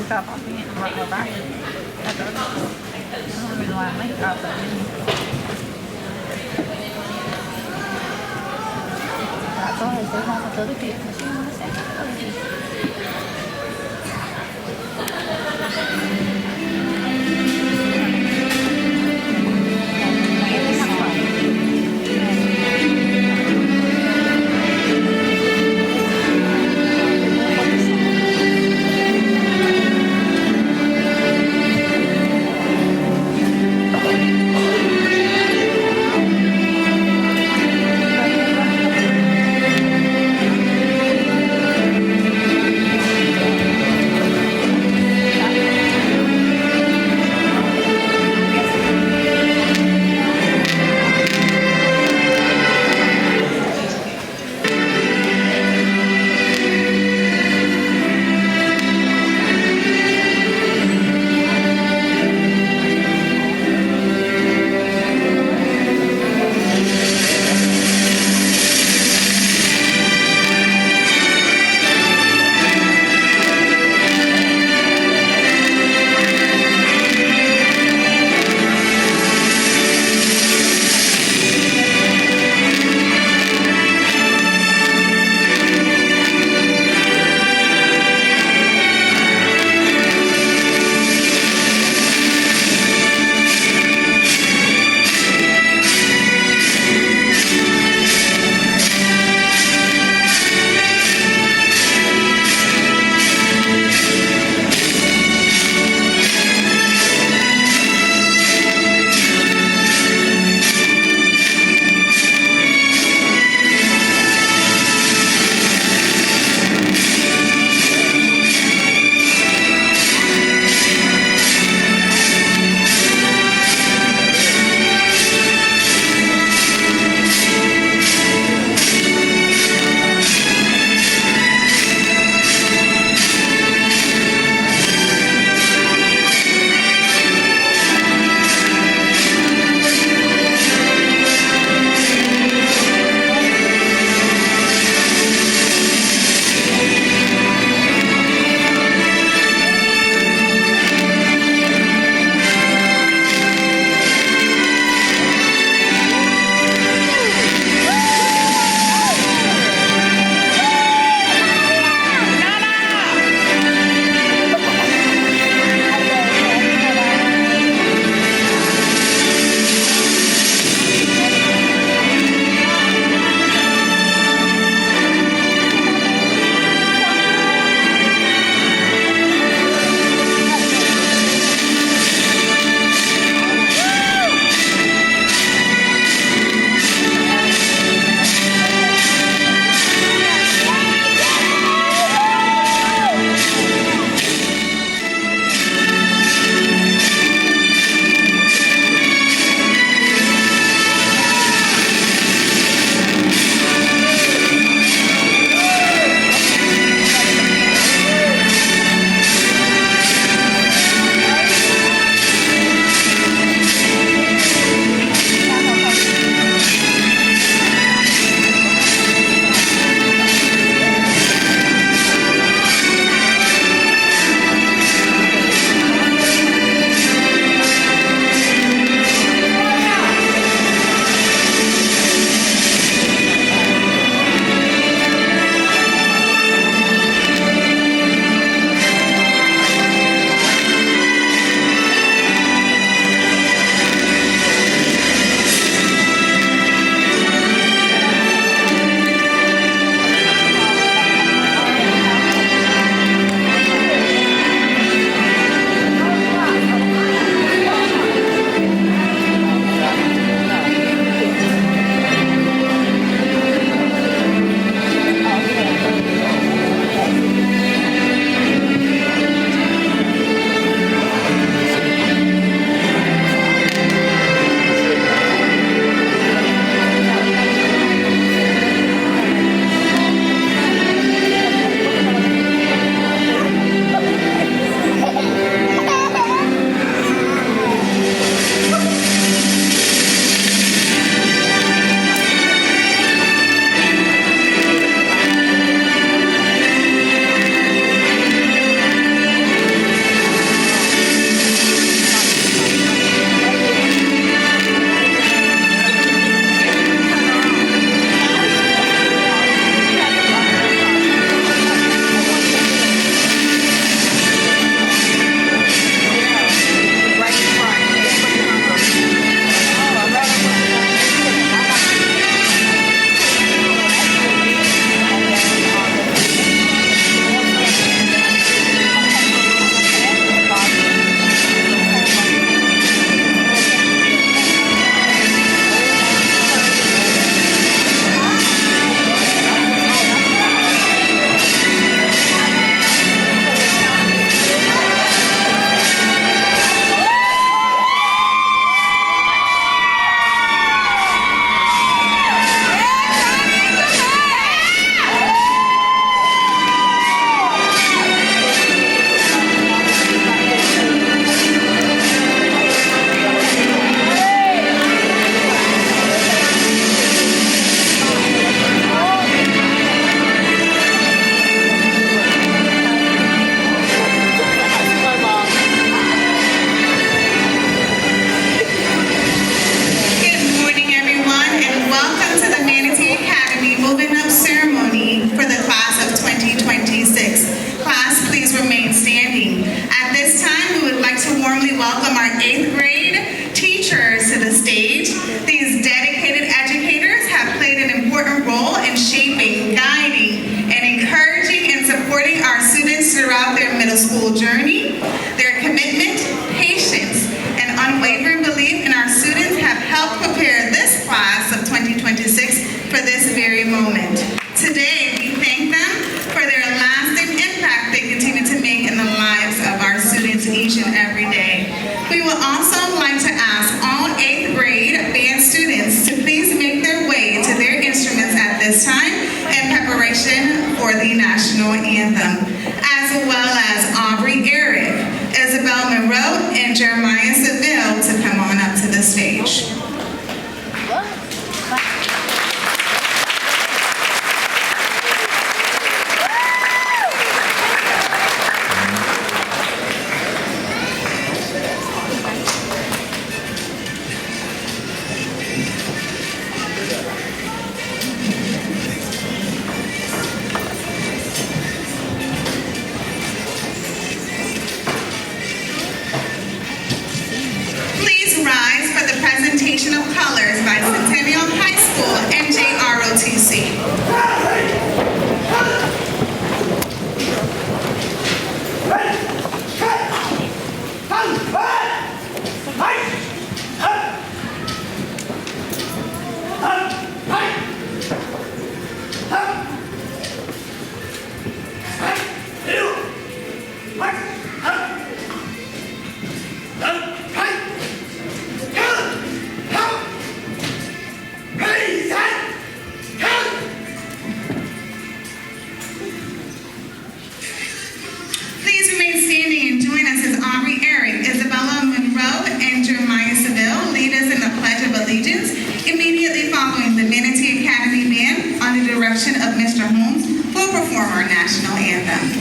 buka tapi nggak tahu atau minum warna apa ini nggak tahu itu mau betul itu masih masih their middle school journey. Their commitment, patience, and unwavering belief in our students have helped prepare this class of 2026 for this very moment. Today, we thank them for their lasting impact they continue to make in the lives of our students each and every day. We would also like to ask all 8th grade band students to please make their way to their instruments at this time in preparation for the national anthem, as well as Aubrey Eric, Isabel Monroe, and Jeremiah Seville to come on up to the stage. Presentation of colors by Centennial High School and JROTC. Immediately following, the Manatee Academy Band, under the direction of Mr. Holmes, will perform our national anthem.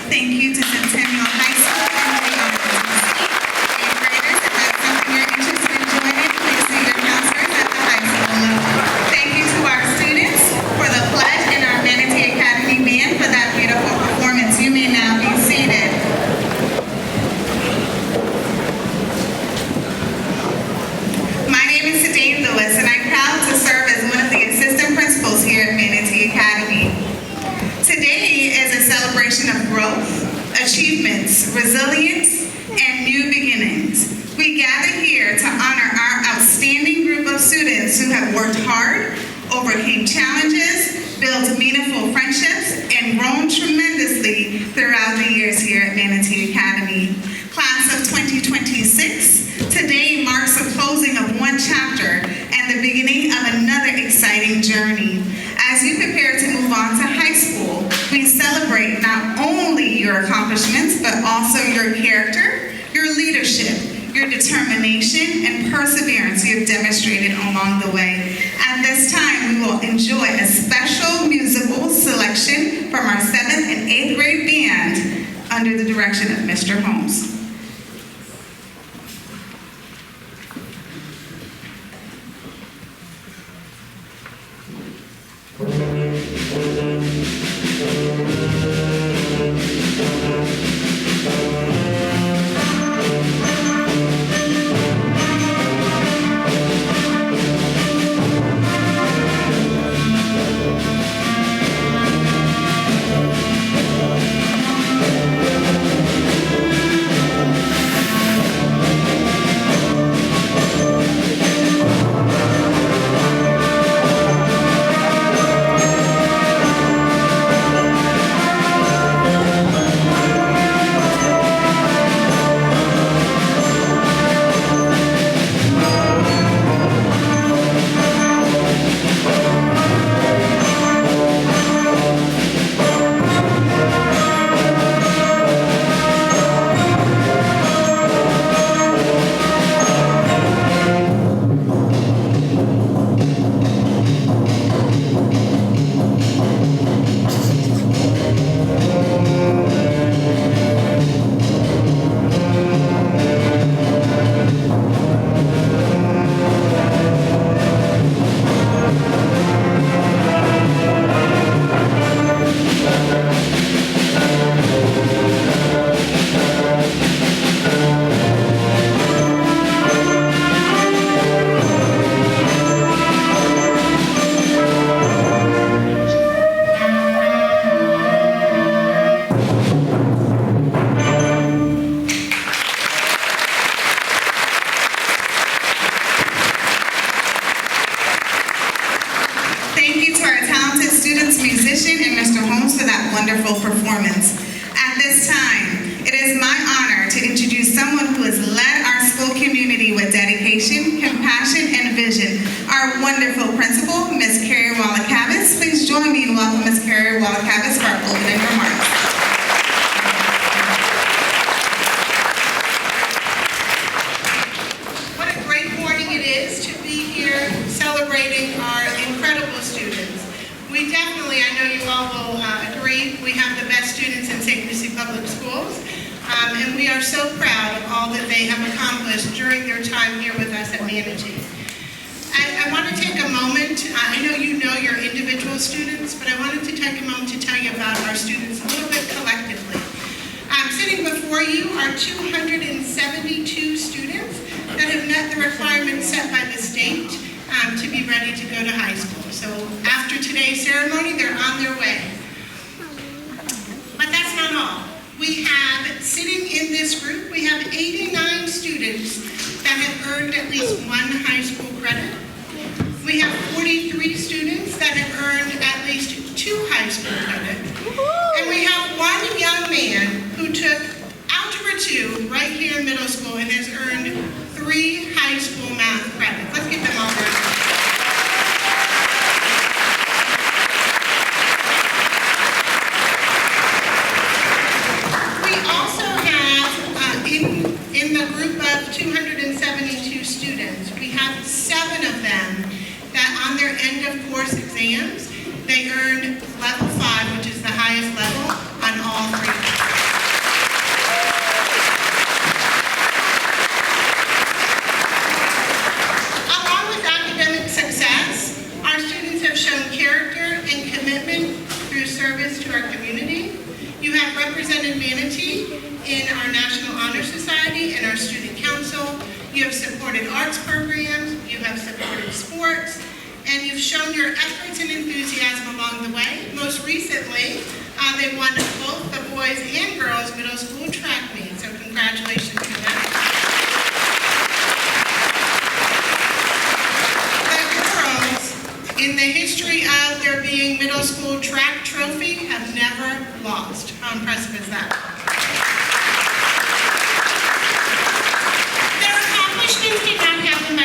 Thank you to Centennial High School and eighth graders. If that's something you're interested in joining, please see your counselors at the high school level. Thank you to our students for the pledge and our Manatee Academy Band for that beautiful performance. You may now be seated. My name is Sadine Lewis, and I'm proud to serve as one of the assistant principals here at Manatee Academy. Today is a celebration of growth, achievements, resilience, and new beginnings. We gather here to honor our outstanding group of students who have worked hard, overcame challenges, built meaningful friendships, and grown tremendously throughout the years here at Manatee Academy. Class of 2026, today marks a closing of one chapter and the beginning of another exciting journey. As you prepare to move on to high school, we celebrate not only your accomplishments, but also your character, your leadership, your determination, and perseverance you have demonstrated along the way. At this time, we will enjoy a special musical selection from our 7th and 8th grade band under the direction of Mr. Holmes. Wonderful performance. At this time, it is my honor to introduce someone who has led our school community with dedication, compassion, and vision, our wonderful principal, Ms. Carrie Wallakavis. Please join me in welcoming Ms. Carrie Wallakavis for our opening remarks. What a great morning it is to be here celebrating our incredible students. We definitely, I know you all will agree, we have the best students in St. Lucie Public Schools, and we are so proud of all that they have accomplished during their time here with us at Manatee. I want to take a moment, I know you know your individual students, but I wanted to take a moment to tell you about our students a little bit collectively. Sitting before you are 272 students that have met the requirements set by the state to be ready to go to high school. So after today's ceremony, they're on their way. But that's not all. We have, sitting in this group, we have 89 students that have earned at least one high school credit. We have 43 students that have earned at least 2 high school credits. And we have one young man who took Algebra 2 right here in middle school and has earned 3 high school math credits. Let's give them all a round. We also have, in the group of 272 students, we have 7 of them that on their end of course exams, they earned level 5, which is the highest level on all 3. Represented Manatee in our National Honor Society and our Student Council. You have supported arts programs, you have supported sports, and you've shown your efforts and enthusiasm along the way. Most recently, they won both the boys and girls middle school track meet, so congratulations to them. The girls, in the history of there being middle school track trophy, have never lost. How impressive is that? Their accomplishments did not happen by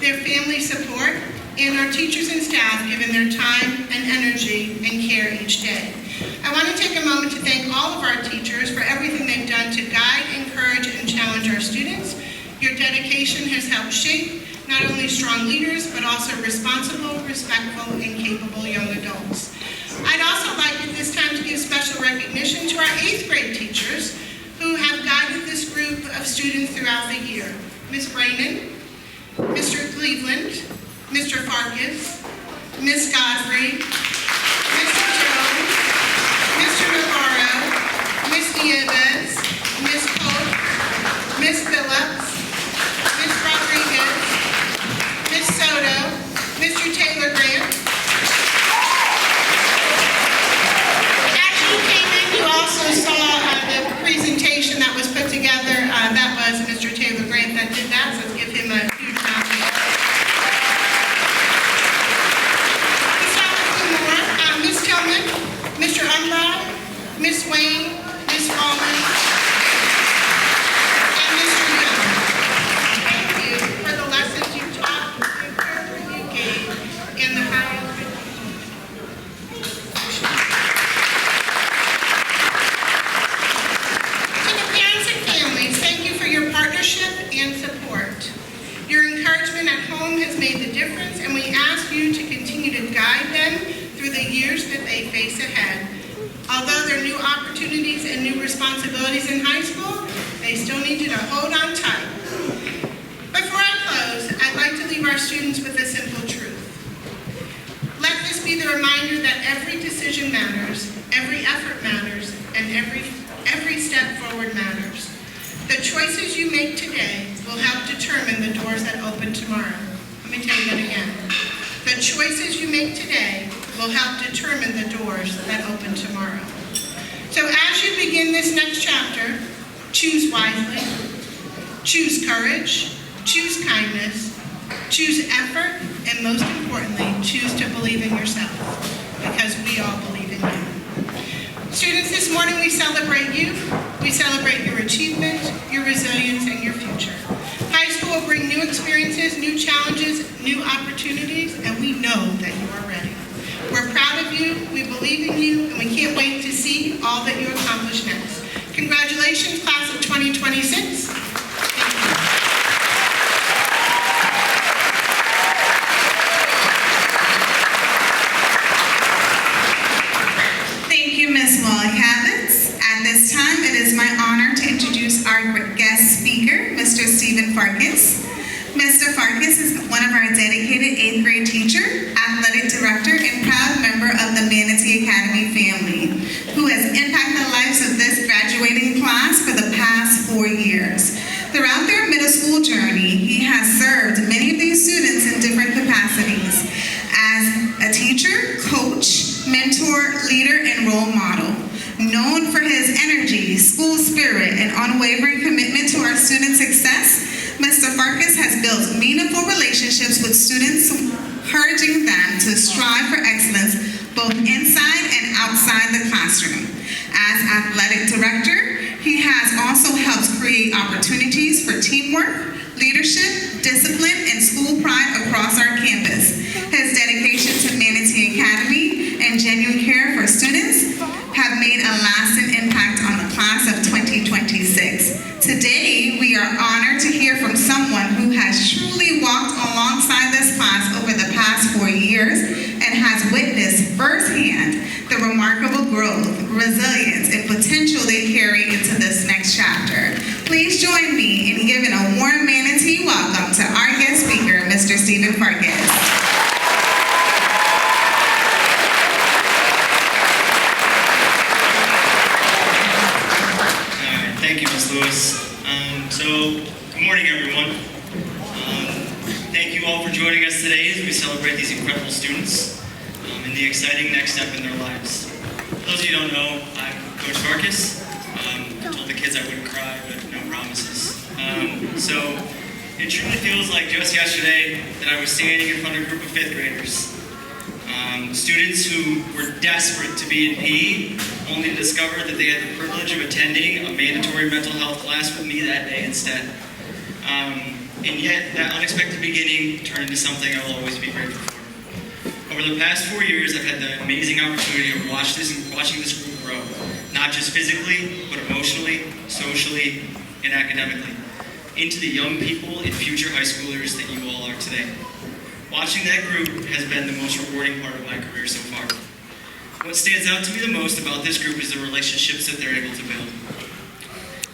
their family support, and our teachers and staff giving their time and energy and care each day. I want to take a moment to thank all of our teachers for everything they've done to guide, encourage, and challenge our students. Your dedication has helped shape not only strong leaders, but also responsible, respectful, and capable young adults. I'd also like at this time to give special recognition to our 8th grade teachers who have guided this group of students throughout the year. Ms. Brayman, Mr. Cleveland, Mr. Farkas, Ms. Godfrey, Mr. Jones, Mr. Navarro, Ms. Nieves, Ms. Pope, Ms. Phillips, Ms. Rodriguez, Ms. Soto, Mr. Taylor Grant. As you came in, you also saw the presentation that was put together. That was Mr. Taylor Grant that did that, so let's give him a huge round of applause. Ms. Tillman, Mr. Umbach, Ms. Wayne, Ms. Allman, and Mr. Young. Thank you for the lessons you taught, the encouragement you gave, and the high To the parents and families, thank you for your partnership and support. Your encouragement at home has made the difference, and we ask you to continue to guide them through the years that they face ahead. Although there are new opportunities and new responsibilities in high school, they still need you to hold on tight. Before I close, I'd like to leave our students with a simple truth. Let this be the reminder that every decision matters, every effort matters, and every step forward matters. The choices you make today will help determine the doors that open tomorrow. Let me tell you that again. The choices you make today will help determine the doors that open tomorrow. So as you begin this next chapter, choose wisely, choose courage, choose kindness, choose effort, and most importantly, choose to believe in yourself, because we all believe in you. Students, this morning we celebrate you. We celebrate your achievement, your resilience, and your future. High school will bring new experiences, new challenges, new opportunities, and we know that you are ready. We're proud of you, we believe in you, and we can't wait to see all that you accomplish next. Congratulations, class of 2026. Thank you, Ms. Molly-Havitz. At this time, it is my honor to introduce our guest speaker, Mr. Stephen Farkas. Mr. Farkas is one of our dedicated 8th grade teacher, athletic director, and proud member of the Manatee Academy family, who has impacted the lives of this graduating class for the past 4 years. Throughout their middle school journey, he has served many of these students in different capacities as a teacher, coach, mentor, leader, and role model. Known for his energy, school spirit, and unwavering commitment to our students' success, Mr. Farkas has built meaningful relationships with students, encouraging them to strive for excellence both inside and outside the classroom. As athletic director, he has also helped create opportunities for teamwork, leadership, discipline, and school pride across our campus. His dedication to Manatee Academy and genuine care for students have made a lasting impact on the class of 2026. Today, we are honored to hear from someone who has truly walked alongside this class over the past 4 years and has witnessed firsthand the remarkable growth, resilience, and potential they carry into this next chapter. Please join me in giving a warm Manatee welcome to our guest speaker, Mr. Stephen Farkas. Thank you, Ms. Lewis. Good morning, everyone. Thank you all for joining us today as we celebrate these incredible students and the exciting next step in their lives. For those of you who don't know, I'm Coach Farkas. I told the kids I wouldn't cry, but no promises. It truly feels like just yesterday that I was standing in front of a group of 5th graders. Students who were desperate to be in PE, only to discover that they had the privilege of attending a mandatory mental health class with me that day instead. And yet, that unexpected beginning turned into something I will always be grateful for. Over the past 4 years, I've had the amazing opportunity of watching this group grow, not just physically, but emotionally, socially, and academically, into the young people and future high schoolers that you all are today. Watching that group has been the most rewarding part of my career so far. What stands out to me the most about this group is the relationships that they're able to build.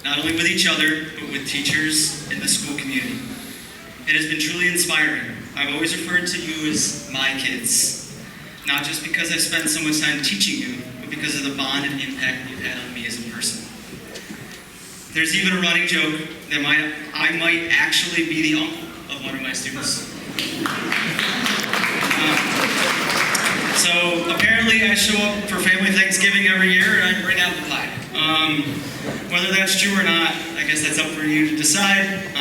Not only with each other, but with teachers and the school community. It has been truly inspiring. I've always referred to you as my kids. Not just because I've spent so much time teaching you, but because of the bond and impact you've had on me as a person. There's even a running joke that I might actually be the uncle of one of my students. So apparently I show up for family Thanksgiving every year and I bring out the pie. Whether that's true or not, I guess that's up for you to decide,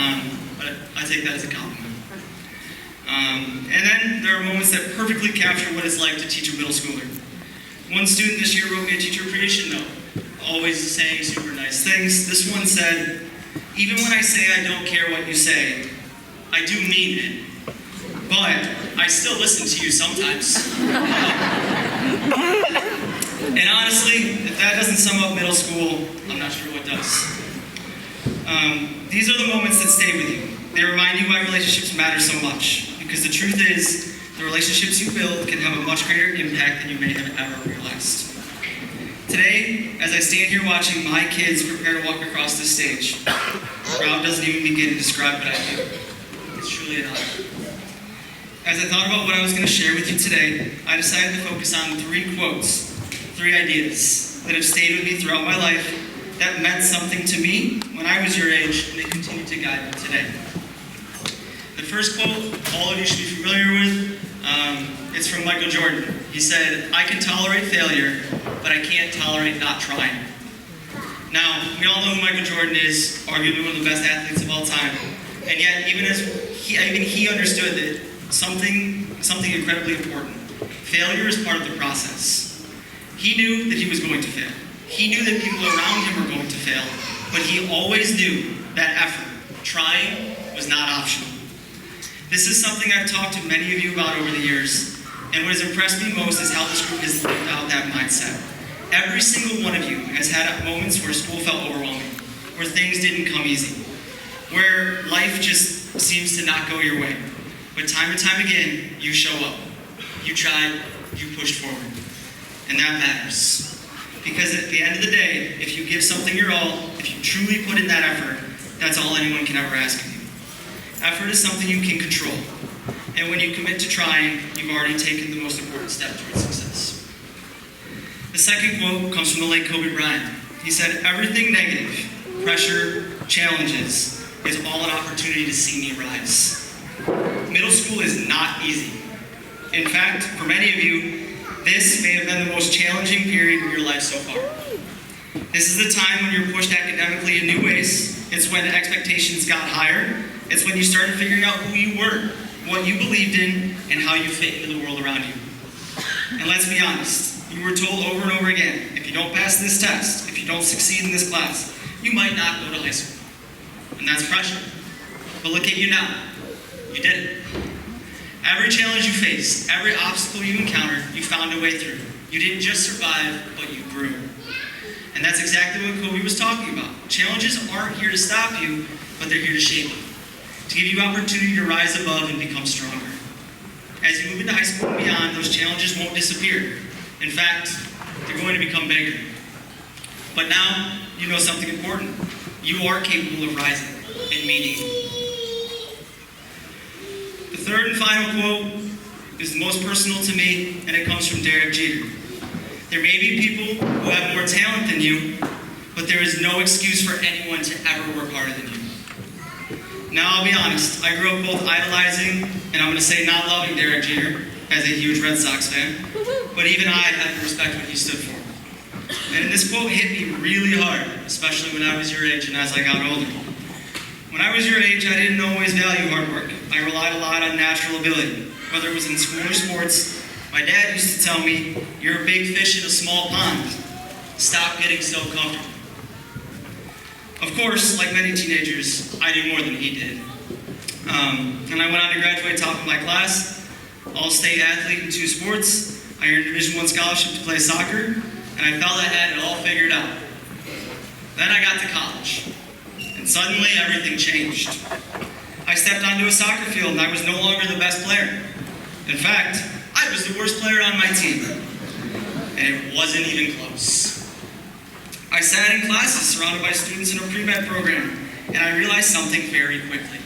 but I take that as a compliment. And then there are moments that perfectly capture what it's like to teach a middle schooler. One student this year wrote me a teacher appreciation note, always saying super nice things. This one said, "Even when I say I don't care what you say, I do mean it. But I still listen to you sometimes." And honestly, if that doesn't sum up middle school, I'm not sure what does. These are the moments that stay with you. They remind you why relationships matter so much. Because the truth is, the relationships you build can have a much greater impact than you may have ever realized. Today, as I stand here watching my kids prepare to walk across this stage, proud doesn't even begin to describe what I do. It's truly an honor. As I thought about what I was going to share with you today, I decided to focus on 3 quotes, 3 ideas that have stayed with me throughout my life, that meant something to me when I was your age, and they continue to guide me today. The first quote, all of you should be familiar with, it's from Michael Jordan. He said, "I can tolerate failure, but I can't tolerate not trying." Now, we all know who Michael Jordan is, arguably one of the best athletes of all time, and yet even he understood that something incredibly important. Failure is part of the process. He knew that he was going to fail. He knew that people around him were going to fail, but he always knew that effort, trying, was not optional. This is something I've talked to many of you about over the years, and what has impressed me most is how this group has lived out that mindset. Every single one of you has had moments where school felt overwhelming, where things didn't come easy, where life just seems to not go your way. But time and time again, you show up. You tried, you pushed forward. And that matters. Because at the end of the day, if you give something your all, if you truly put in that effort, that's all anyone can ever ask of you. Effort is something you can control. And when you commit to trying, you've already taken the most important step towards success. The second quote comes from the late Kobe Bryant. He said, "Everything negative, pressure, challenges, is all an opportunity to see me rise." Middle school is not easy. In fact, for many of you, this may have been the most challenging period of your life so far. This is the time when you're pushed academically in new ways. It's when expectations got higher. It's when you started figuring out who you were, what you believed in, and how you fit into the world around you. And let's be honest, you were told over and over again, if you don't pass this test, if you don't succeed in this class, you might not go to high school. And that's pressure. But look at you now. You did it. Every challenge you faced, every obstacle you encountered, you found a way through. You didn't just survive, but you grew. And that's exactly what Kobe was talking about. Challenges aren't here to stop you, but they're here to shape you, to give you opportunity to rise above and become stronger. As you move into high school and beyond, those challenges won't disappear. In fact, they're going to become bigger. But now, you know something important. You are capable of rising and meeting. The third and final quote is the most personal to me, and it comes from Derek Jeter. There may be people who have more talent than you, but there is no excuse for anyone to ever work harder than you. Now, I'll be honest, I grew up both idolizing and I'm going to say not loving Derek Jeter as a huge Red Sox fan, but even I had to respect what he stood for. And this quote hit me really hard, especially when I was your age and as I got older. When I was your age, I didn't always value hard work. I relied a lot on natural ability, whether it was in school or sports. My dad used to tell me, "You're a big fish in a small pond. Stop getting so comfortable." Of course, like many teenagers, I did more than he did. And I went on to graduate top of my class, all-state athlete in 2 sports. I earned a Division I scholarship to play soccer, and I felt I had it all figured out. Then I got to college, and suddenly everything changed. I stepped onto a soccer field, and I was no longer the best player. In fact, I was the worst player on my team, and it wasn't even close. I sat in classes surrounded by students in a pre-med program, and I realized something very quickly.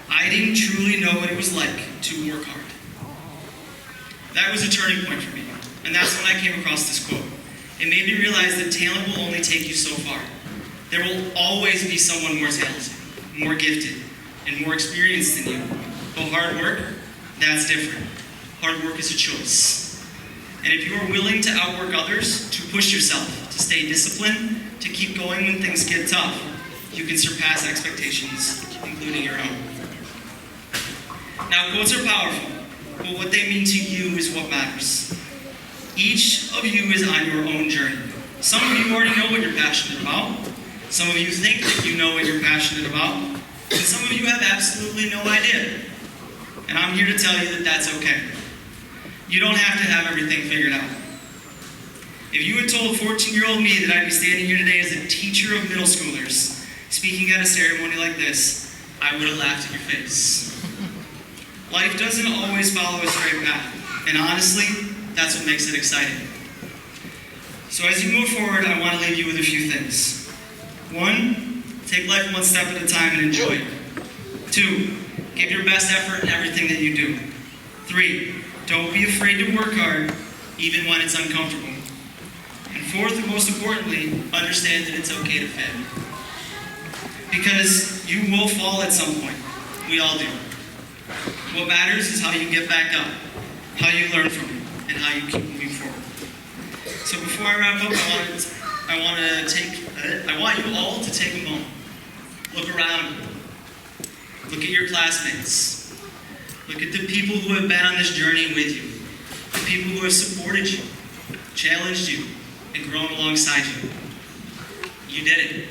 I didn't truly know what it was like to work hard. That was a turning point for me, and that's when I came across this quote. It made me realize that talent will only take you so far. There will always be someone more talented, more gifted, and more experienced than you. But hard work, that's different. Hard work is a choice. And if you are willing to outwork others, to push yourself, to stay disciplined, to keep going when things get tough, you can surpass expectations, including your own. Now, quotes are powerful, but what they mean to you is what matters. Each of you is on your own journey. Some of you already know what you're passionate about. Some of you think that you know what you're passionate about. And some of you have absolutely no idea. And I'm here to tell you that that's okay. You don't have to have everything figured out. If you had told 14-year-old me that I'd be standing here today as a teacher of middle schoolers, speaking at a ceremony like this, I would have laughed at your face. Life doesn't always follow a straight path, and honestly, that's what makes it exciting. So as you move forward, I want to leave you with a few things. 1, take life one step at a time and enjoy it. 2, give your best effort in everything that you do. 3, don't be afraid to work hard, even when it's uncomfortable. And 4th, and most importantly, understand that it's okay to fail. Because you will fall at some point. We all do. What matters is how you get back up, how you learn from it, and how you keep moving forward. So before I wrap up, I want you all to take a moment. Look around. Look at your classmates. Look at the people who have been on this journey with you. The people who have supported you, challenged you, and grown alongside you. You did it.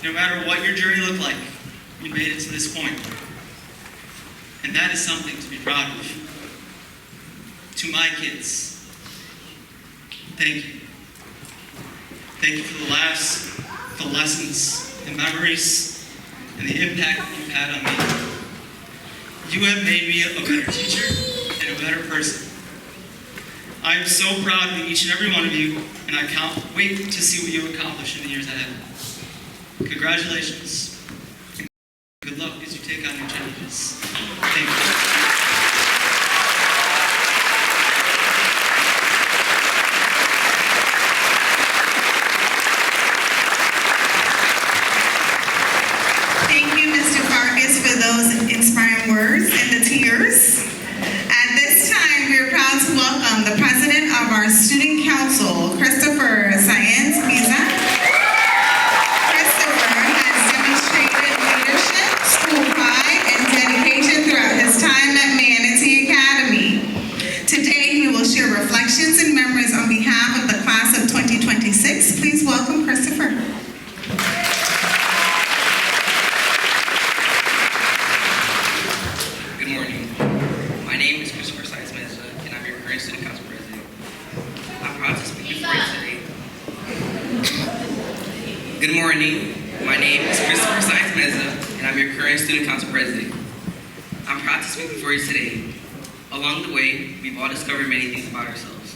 No matter what your journey looked like, you made it to this point. And that is something to be proud of. To my kids, thank you. Thank you for the laughs, the lessons, the memories, and the impact that you've had on me. You have made me a better teacher and a better person. I am so proud of each and every one of you, and I can't wait to see what you accomplish in the years ahead. Congratulations. Good luck as you take on your challenges. Thank you. Words and the tears. At this time, we are proud to welcome the president of our student council, Christopher Science Visa. Christopher has demonstrated leadership, school pride, and dedication throughout his time at Manatee Academy. Today, he will share reflections and memories on behalf of the class of 2026. Please welcome Christopher. Good morning. My name is Christopher Science Meza, and I'm your current student council president. I'm proud to speak before you today. Along the way, we've all discovered many things about ourselves.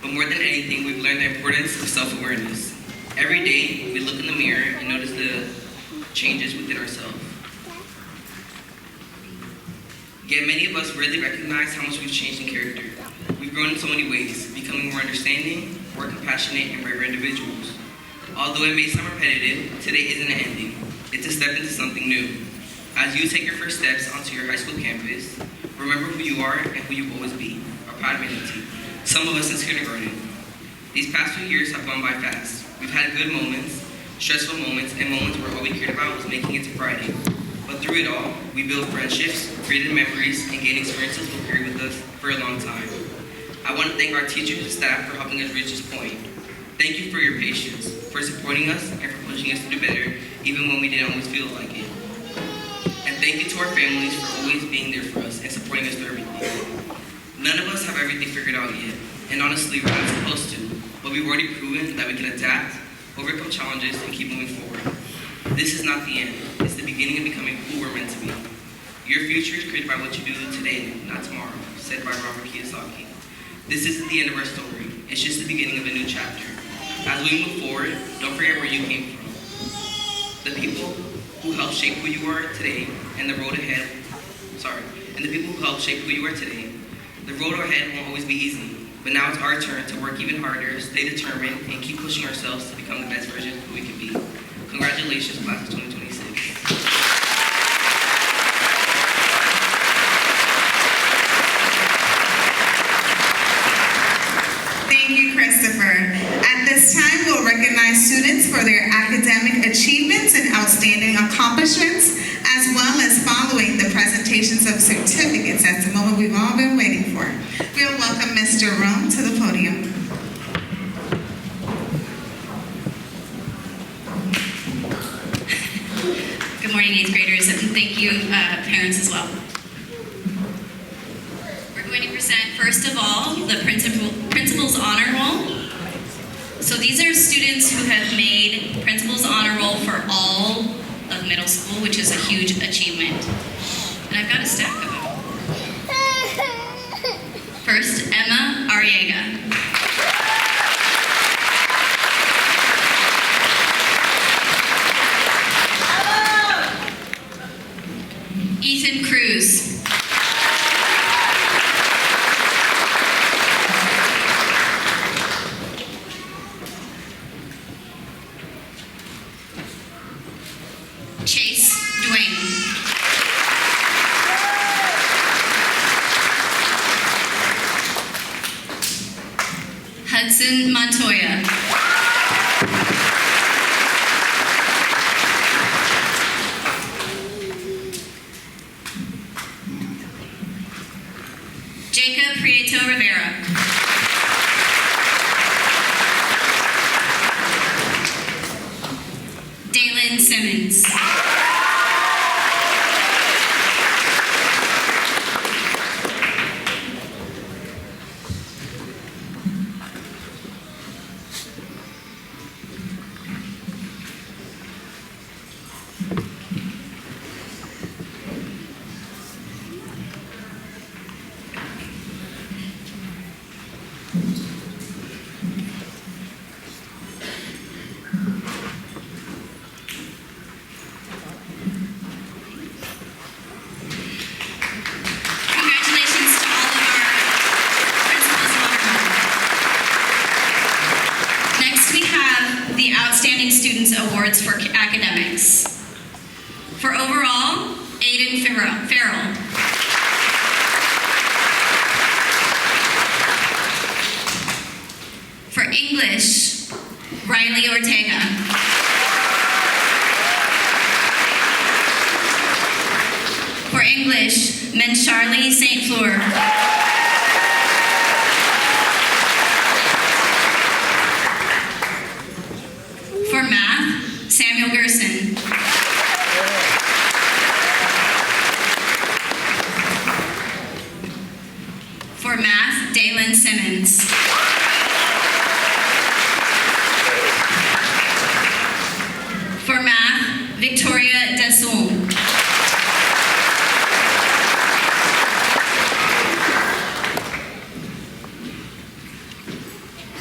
But more than anything, we've learned the importance of self-awareness. Every day, we look in the mirror and notice the changes within ourselves. Yet many of us rarely recognize how much we've changed in character. We've grown in so many ways, becoming more understanding, more compassionate, and braver individuals. Although it may sound repetitive, today isn't an ending. It's a step into something new. As you take your first steps onto your high school campus, remember who you are and who you will always be. Our proud Manatee. Some of us since kindergarten. These past few years have gone by fast. We've had good moments, stressful moments, and moments where all we cared about was making it to Friday. But through it all, we built friendships, created memories, and gained experiences that will carry with us for a long time. I want to thank our teachers and staff for helping us reach this point. Thank you for your patience, for supporting us, and for pushing us to do better, even when we didn't always feel like it. And thank you to our families for always being there for us and supporting us through everything. None of us have everything figured out yet, and honestly, we're not supposed to, but we've already proven that we can adapt, overcome challenges, and keep moving forward. This is not the end. It's the beginning of becoming who we're meant to be. Your future is created by what you do today, not tomorrow, said by Robert Kiyosaki. This isn't the end of our story. It's just the beginning of a new chapter. As we move forward, don't forget where you came from. The people who helped shape who you are today and the road ahead, and the people who helped shape who you are today, the road ahead won't always be easy, but now it's our turn to work even harder, stay determined, and keep pushing ourselves to become the best version of who we can be. Congratulations, class of 2026. Thank you, Christopher. At this time, we'll recognize students for their academic achievements and outstanding accomplishments, as well as following the presentations of certificates. That's the moment we've all been waiting for. We'll welcome Mr. Rome to the podium. Good morning, 8th graders, and thank you, parents as well. We're going to present, first of all, the Principal's Honor Roll. So these are students who have made Principal's Honor Roll for all of middle school, which is a huge achievement. And I've got a stack of them. First, Emma Arriaga. Ethan Cruz. Chase Dwayne. Hudson Montoya. Jacob Prieto Rivera. Dalen Simmons. Congratulations to all of our principals and honor roll. Next, we have the Outstanding Students Awards for Academics. For overall, Aiden Farrell. For English, Riley Ortega. For English, Mencharlie St. Fleur. For math, Samuel Gerson. For math, Dalen Simmons. For math, Victoria Desoul.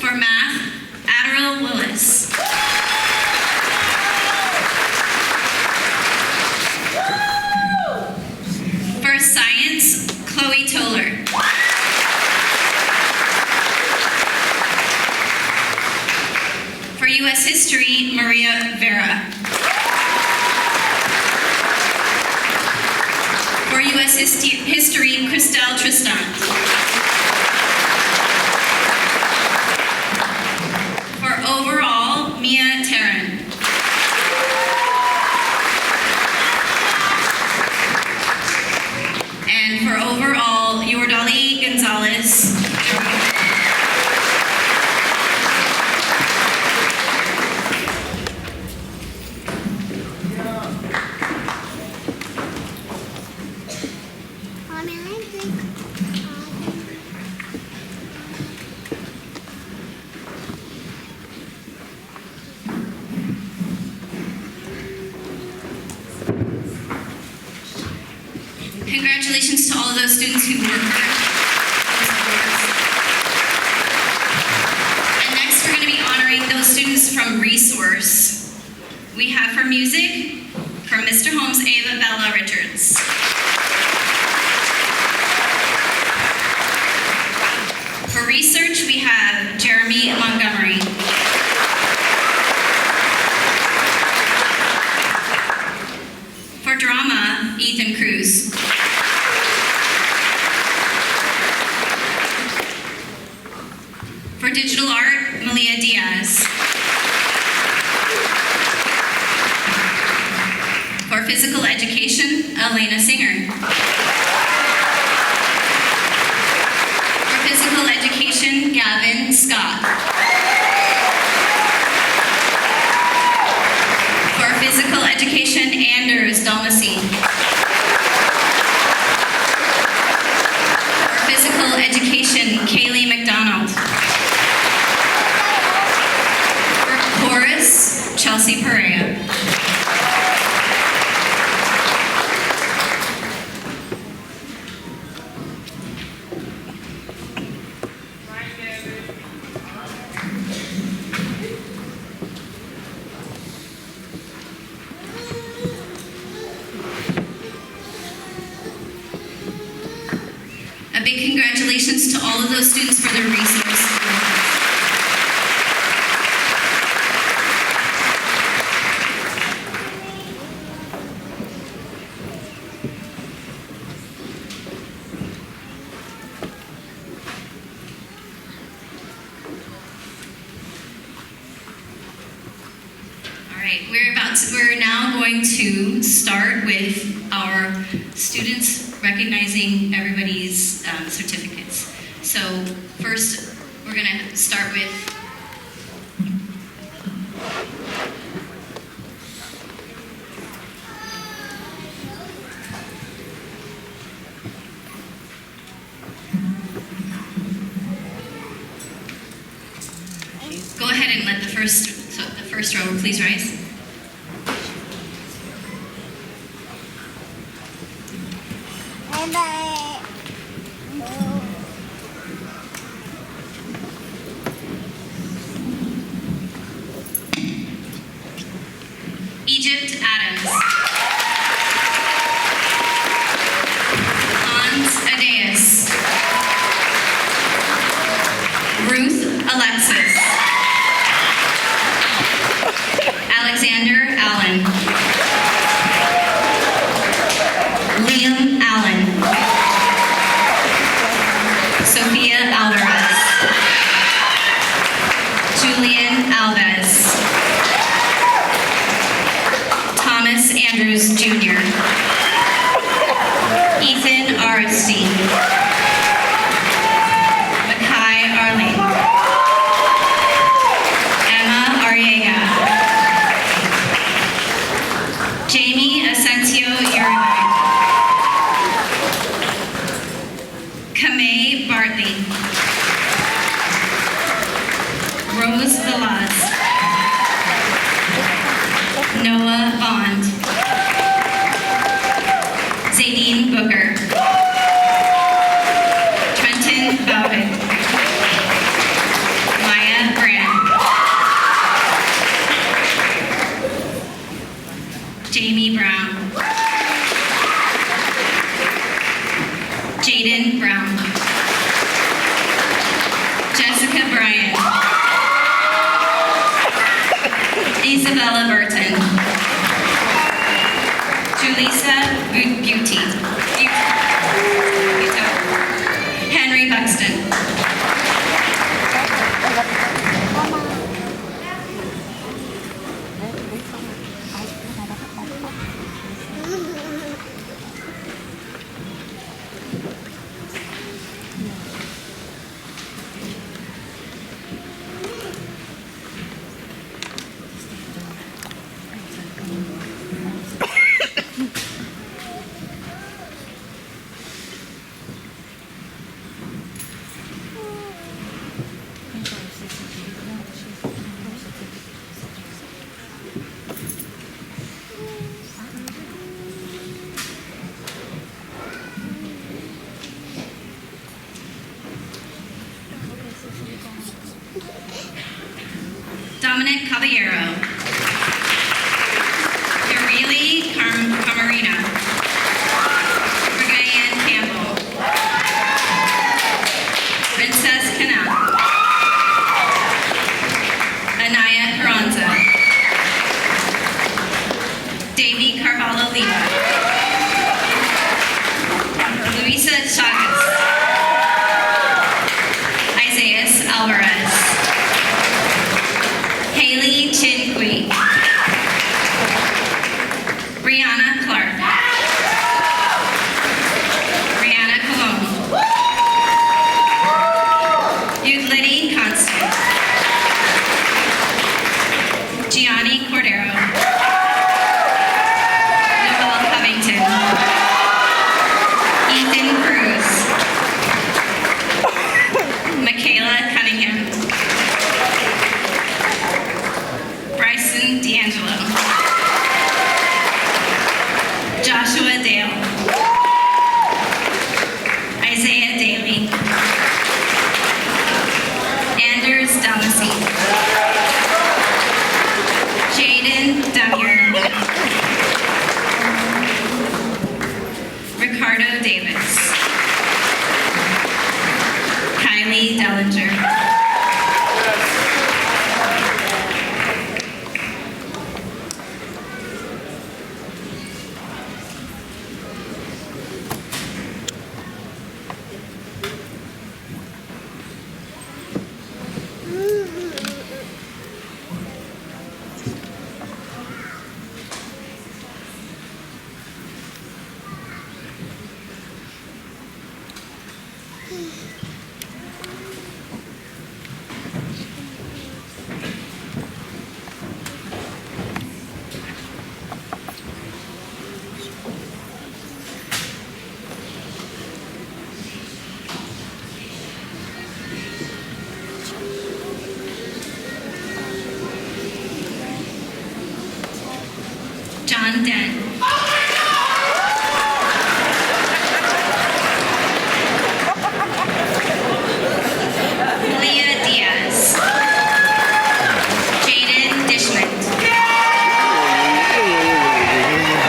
For math, Adderall Willis. For science, Chloe Toller. For U.S. History, Maria Vera. For U.S. History, Christelle Tristan. For overall, Mia Taryn. And for overall, Yordali Gonzalez. Congratulations to all of those students who worked hard for those awards. And next, we're going to be honoring those students from Resource. We have for music, from Mr. Holmes, Ava Bella Richards. For research, we have Jeremy Montgomery. For drama, Ethan Cruz. For digital art, Malia Diaz. For physical education, Elena Singer. For physical education, Gavin Scott. For physical education, Anders Dalmasine. For physical education, Kaylee McDonald. For chorus, Chelsea Perea. A big congratulations to all of those students for their resource. All right, we're now going to start with our students recognizing everybody's certificates. So first, we're going to start with go ahead and let the first row please rise. Egypt Adams. Hans Adeas. Ruth Alexis. Alexander Allen. Liam Allen. Sophia Alvarez. Julian Alves. Thomas Andrews Jr. Ethan Arstein. Makai Arlene. Emma Ariega. Jamie Asensio Uribe. Kamei Bartley. Rose Velaz. Noah Bond. Zadine Booker. Trenton Bowden. Maya Brand. Jamie Brown. Jaden Brown. Jessica Bryan. Isabella Burton. Julissa Buti. Henry Buxton. Dominic Caballero. Carili Camarina. Brigayan Campbell. Princess Canal. Anayiya Carranza. Davy Carvalho Lima. Luisa Chagas. Isaias Alvarez. Haley Chin Kui. Brianna Clark. Brianna Colon. Yudlity Constant. Gianni Cordero. Nicole Covington. Ethan Cruz. Michaela Cunningham. Bryson D'Angelo. Joshua Dale. Isaiah Daly. Anders Damasy. Jaden Duggar. Ricardo Davis. Kylie Dellinger. John Dent. Leah Diaz. Jaden Dishman.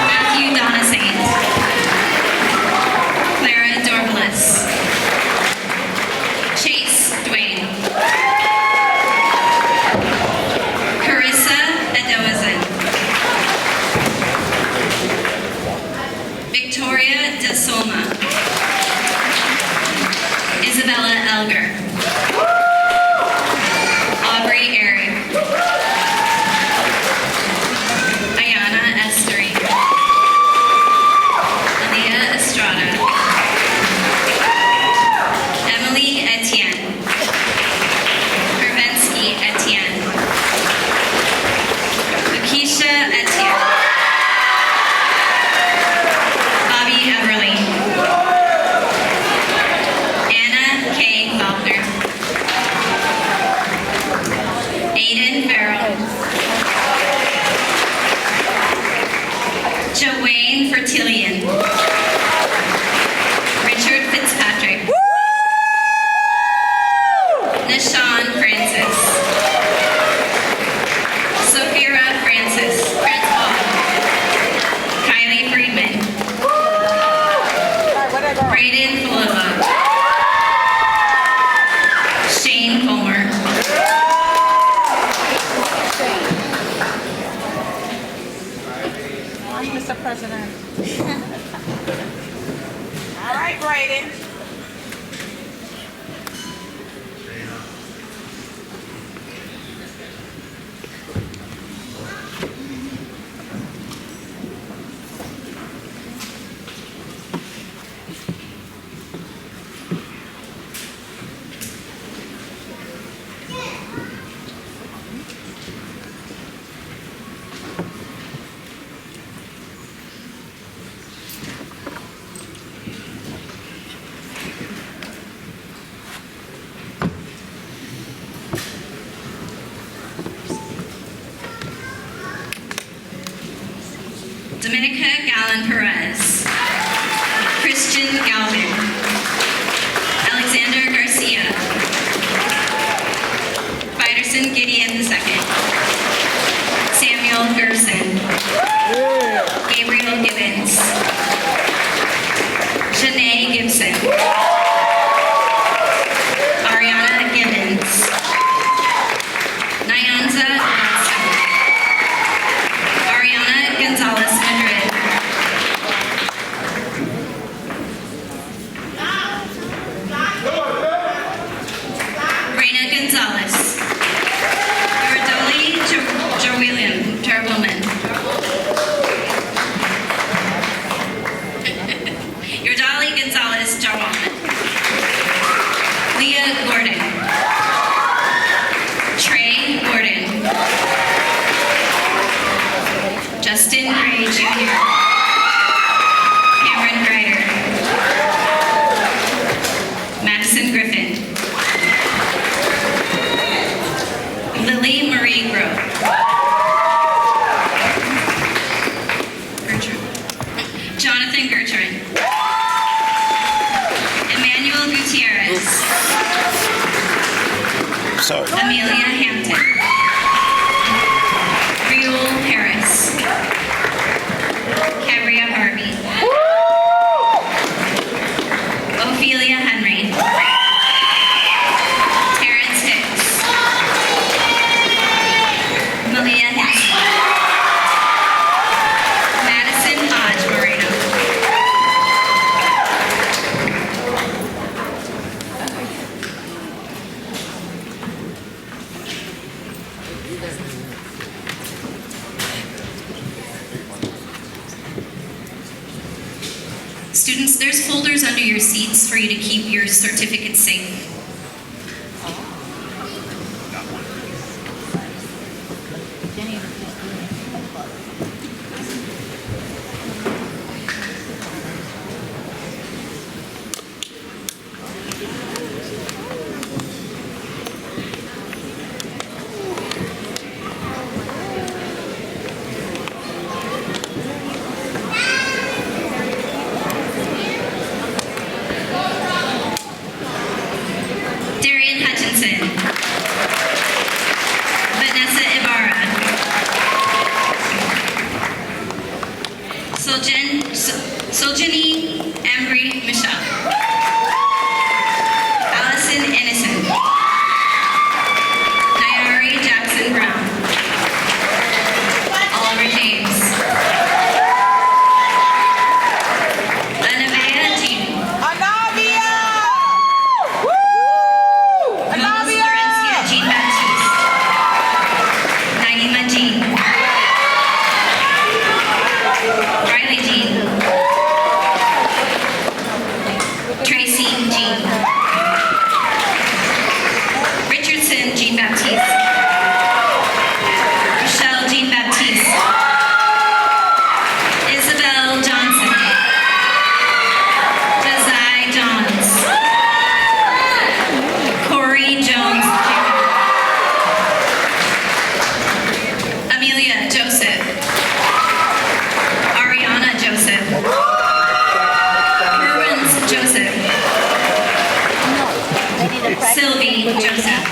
Matthew Donasaint. Clara Dorvalis. Chase Dwayne. Carissa Edoazin. Victoria De Soma. Isabella Elger. Aubrey Eric. Ayana Esteri. Aaliyah Estrada. Emily Etienne. Hervensky Etienne. Lakeisha Etienne. Bobby Everly. Anna K. Faulkner. Aiden Farrell. Joanne Fertillion. Richard Fitzpatrick. Nishan Francis. Sophia Francis. Principal. Kylie Friedman. Brayden Falula. Shane Fulmer. Mr. President. All right, Brayden. Dominica Gallen Perez. Christian Galvin. Alexander Garcia. Fiderson Gideon II. Jonathan Gertrude. Emmanuel Gutierrez. Sorry. Amelia Hampton. Riul Harris. Cabria Harvey. Ophelia Henry. Terrence Hicks. Malia Hinson. Madison Hodge Moreno. Students, there's folders under your seats for you to keep your certificates safe. Darian Hutchinson. Vanessa Ibarra. Soljani Embry Michelle. Allison Innocent. Nayari Jackson Brown. Oliver James. Anayiya Jean. Anayiya! Moses Florencia Jean Baptiste. Naima Jean. Riley Jean. Tracy Jean. Richardson Jean Baptiste. Michelle Jean Baptiste. Isabel Johnson. Josiah Johns. Corey Jones Jr. Amelia Joseph. Ariana Joseph. Merwins Joseph. Sylvie Joseph.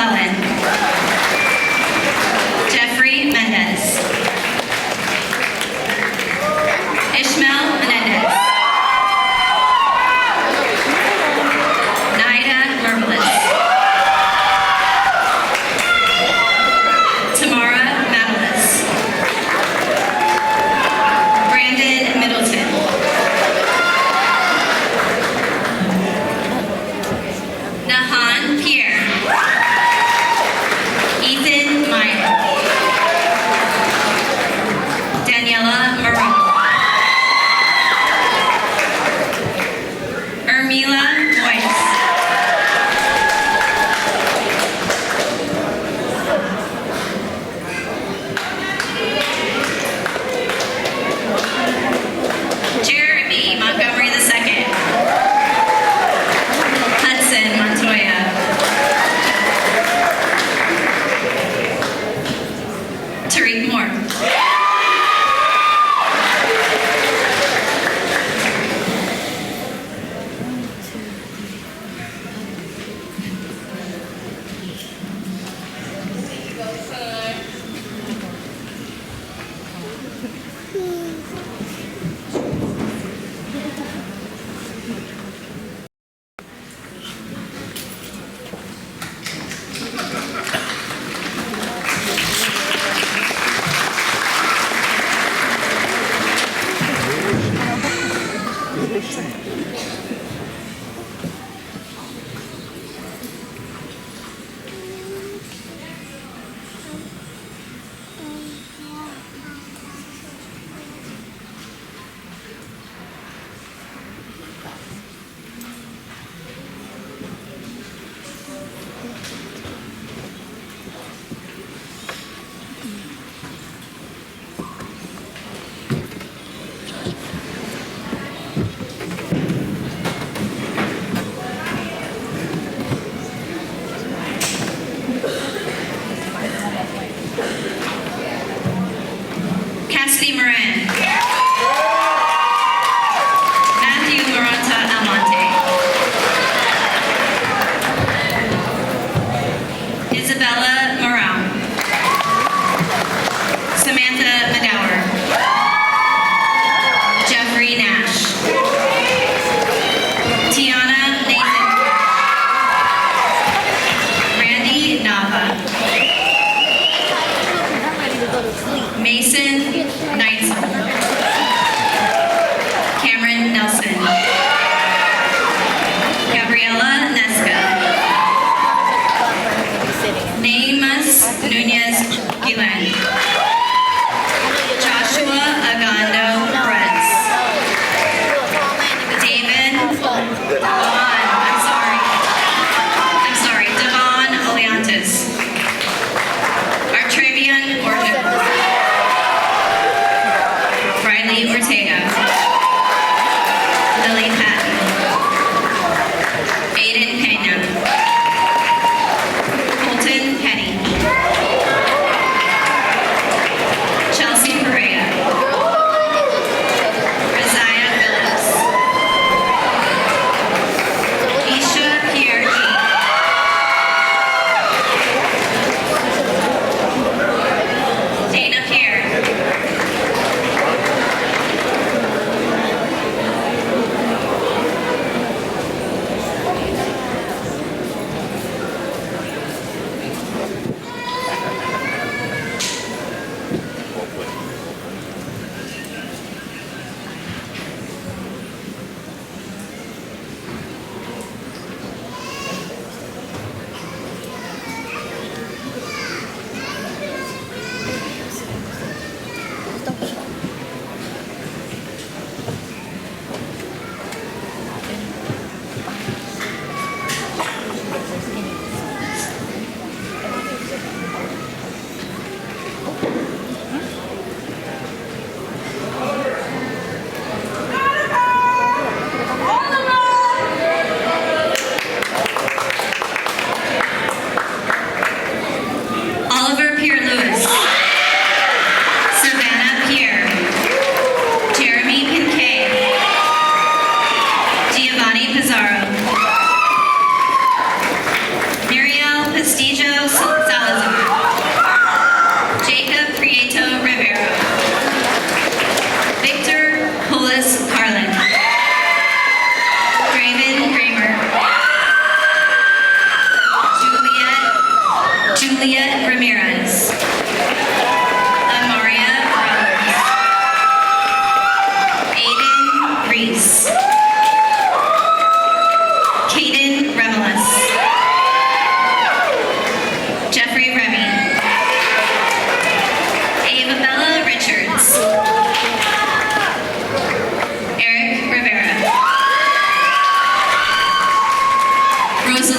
McClellan. Jeffrey Mendez. Ishmael Menendez. Naida Mervelis. Tamara Matalis. Brandon Middleton. Nahan Pierre. Ethan Meyer. Daniela Moreau. Ermila Moyes. Jeremy Montgomery II. Hudson Montoya.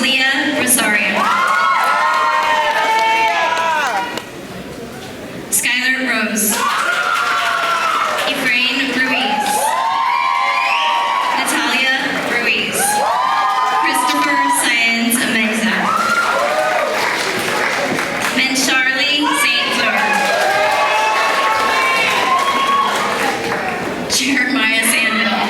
Rosalia Rosario. Skylar Rose. Efrain Ruiz. Natalia Ruiz. Christopher Science Meza. Charlie St. Clair. Jeremiah Sandel.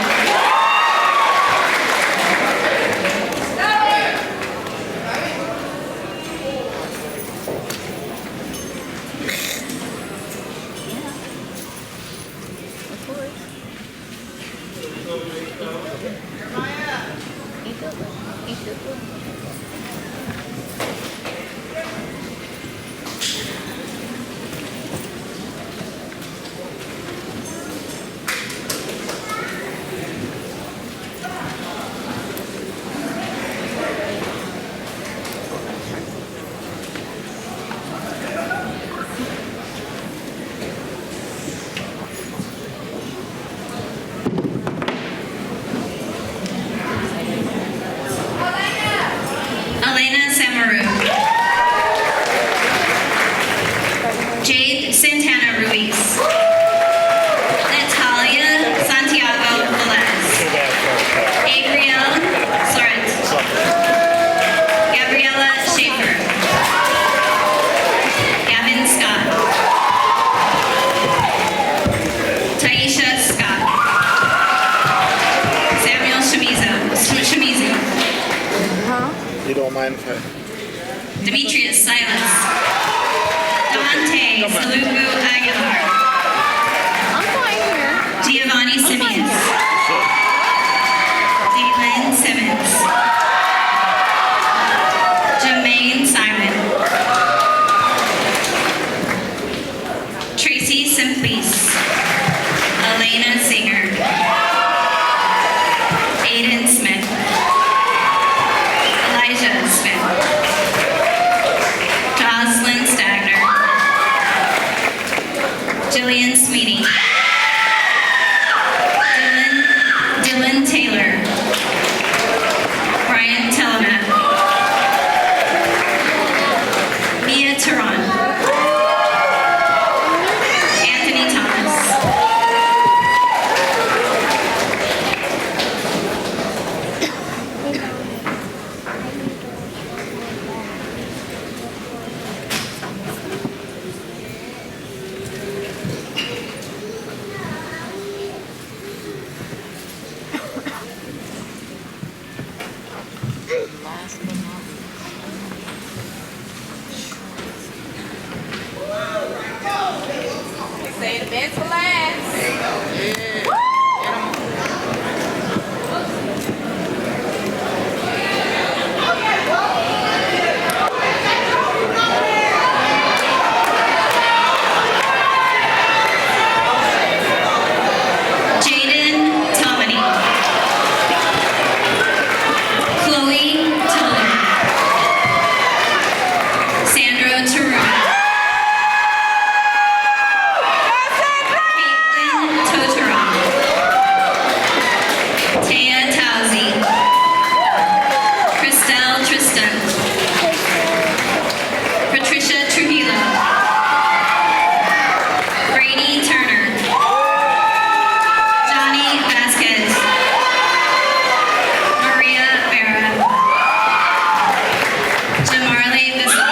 Elena Samaru. Jade Santana Ruiz. Natalia Santiago Velez. Gabrielle Soret. Gabriella Schaefer. Gavin Scott. Taisha Scott. Samuel Shamizu. You don't mind if I... Demetrius Silas. Dante Salugu Aguilar. I'm fine here. Giovanni Simeons. Daylin Simmons. Jermaine Simon. Tracy Simplice. Elena Singer. Aiden Smith. Elijah Smith. Jocelyn Stagner. Jillian Sweeney. Dylan Taylor. Brian Telemat. Mia Turan. Anthony Thomas. Last but not least. Say the best for last. There you go. Yeah. Jaden Tomini. Chloe Tiller. Sandra Tarun. Caitlin Toteron. Taya Towsey. Christelle Tristan. Patricia Trujillo. Brady Turner. Johnny Vasquez. Maria Vera. Jamarle Vizsla.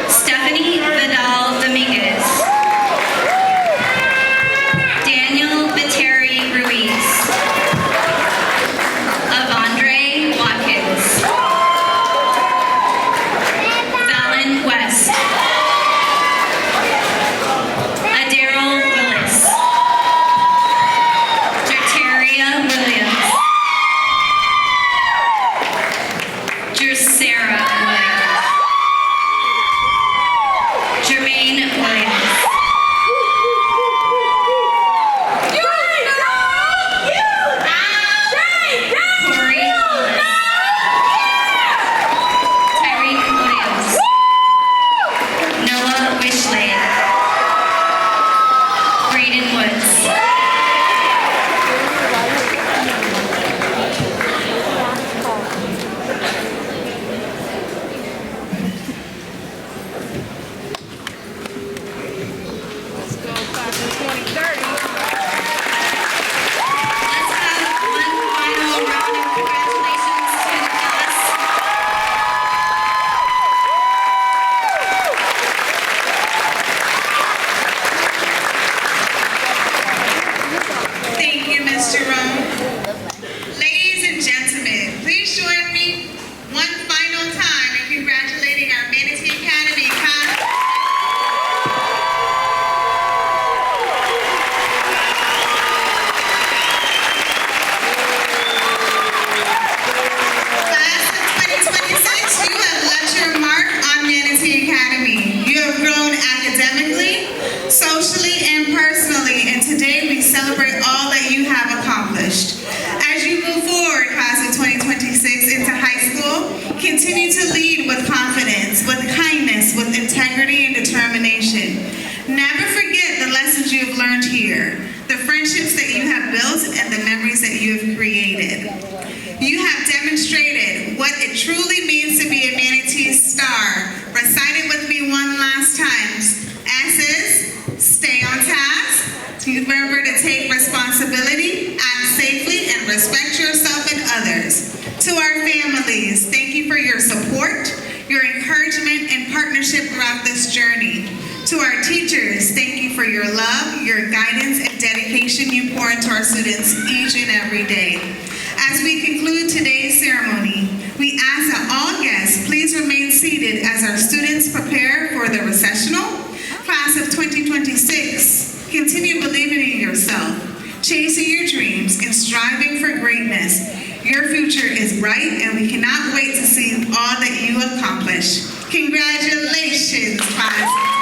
Stephanie Vidal Dominguez. Daniel Viteri Ruiz. Continue to lead with confidence, with kindness, with integrity and determination. Never forget the lessons you have learned here, the friendships that you have built, and the memories that you have created. You have demonstrated what it truly means to be a Manatee Star. Recite it with me one last time. S is stay on task. Remember to take responsibility, act safely, and respect yourself and others. To our families, thank you for your support, your encouragement, and partnership throughout this journey. To our teachers, thank you for your love, your guidance, and dedication you pour into our students each and every day. As we conclude today's ceremony, we ask that all guests please remain seated as our students prepare for the recessional. Class of 2026, continue believing in yourself, chasing your dreams, and striving for greatness. Your future is bright, and we cannot wait to see all that you accomplish. Congratulations, class.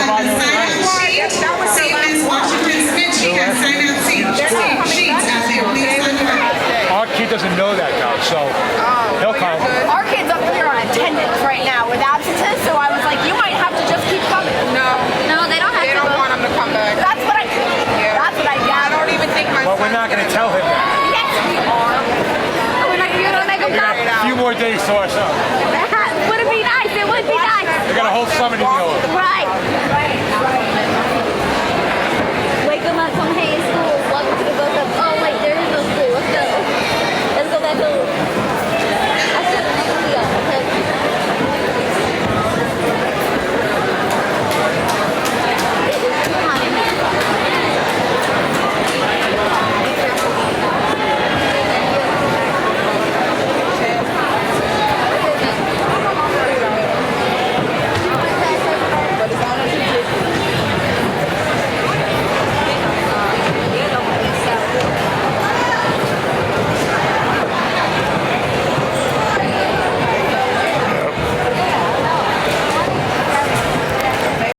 the sign-up sheet. See Ms. Washington Smith, she has sign-up sheets out there. Please sign up. Our kid doesn't know that though, so he'll come. Our kid's up here on attendance right now with absences, so I was like, you might have to just keep coming. No, they don't have they to. don't want him to come back. That's what I I gathered. don't even think my But we're not going to tell him that. Yes, we are. We're not going to make him We got a few more days to ourselves. Would it be nice? It would be nice. We're going to hold somebody to the